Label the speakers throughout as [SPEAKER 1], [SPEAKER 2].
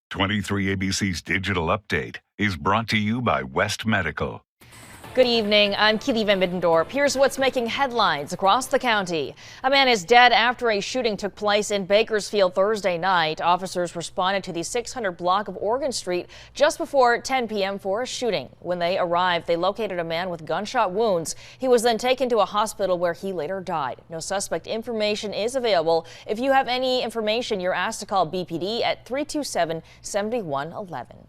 [SPEAKER 1] 23 ABC's Digital Update is brought to you by West Medical.
[SPEAKER 2] Good evening. I'm Keely Van Middendorp. Here's what's making headlines across the county. A man is dead after a shooting took place in Bakersfield Thursday night. Officers responded to the 600 block of Oregon Street just before 10 p.m. for a shooting. When they arrived, they located a man with gunshot wounds. He was then taken to a hospital where he later died. No suspect information is available. If you have any information, you're asked to call BPD at 327-7111.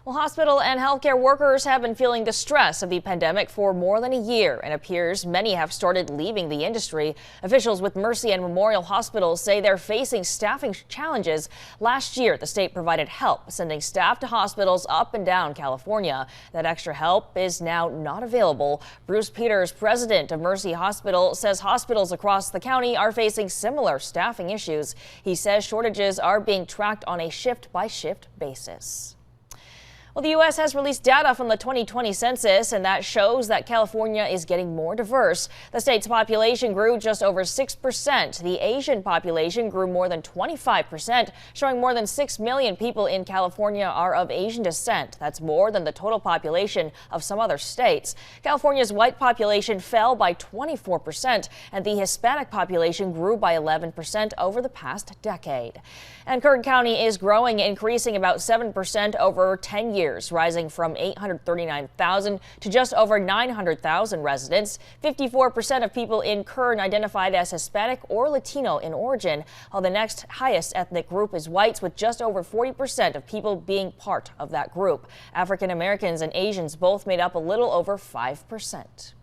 [SPEAKER 2] Well, hospital and healthcare workers have been feeling the stress of the pandemic for more than a year, and appears many have started leaving the industry. Officials with Mercy and Memorial Hospitals say they're facing staffing challenges. Last year, the state provided help, sending staff to hospitals up and down California. That extra help is now not available. Bruce Peters, president of Mercy Hospital, says hospitals across the county are facing similar staffing issues. He says shortages are being tracked on a shift-by-shift basis. Well, the U.S. has released data from the 2020 census, and that shows that California is getting more diverse. The state's population grew just over 6%. The Asian population grew more than 25%, showing more than 6 million people in California are of Asian descent. That's more than the total population of some other states. California's white population fell by 24%, and the Hispanic population grew by 11% over the past decade. And Kern County is growing, increasing about 7% over 10 years, rising from 839,000 to just over 900,000 residents. 54% of people in Kern identified as Hispanic or Latino in origin, while the next highest ethnic group is whites, with just over 40% of people being part of that group. African Americans and Asians both made up a little over 5%.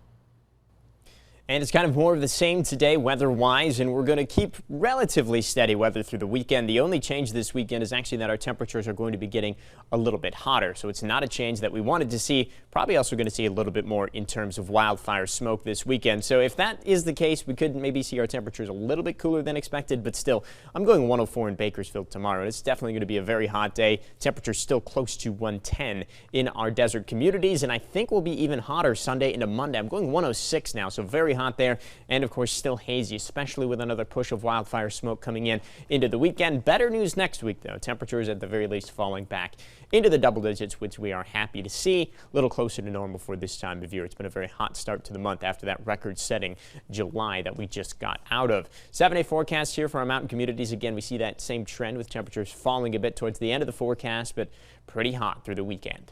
[SPEAKER 3] And it's kind of more of the same today weather-wise, and we're going to keep relatively steady weather through the weekend. The only change this weekend is actually that our temperatures are going to be getting a little bit hotter. So it's not a change that we wanted to see. Probably also going to see a little bit more in terms of wildfire smoke this weekend. So if that is the case, we could maybe see our temperatures a little bit cooler than expected. But still, I'm going 104 in Bakersfield tomorrow. It's definitely going to be a very hot day. Temperatures still close to 110 in our desert communities. And I think we'll be even hotter Sunday into Monday. I'm going 106 now, so very hot there, and of course still hazy, especially with another push of wildfire smoke coming in into the weekend. Better news next week, though. Temperatures at the very least falling back into the double digits, which we are happy to see. A little closer to normal for this time of year. It's been a very hot start to the month after that record-setting July that we just got out of. 7-day forecast here for our mountain communities. Again, we see that same trend with temperatures falling a bit towards the end of the forecast, but pretty hot through the weekend.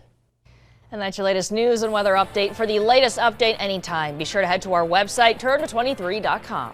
[SPEAKER 2] And that's your latest news and weather update. For the latest update anytime, be sure to head to our website, turn23.com.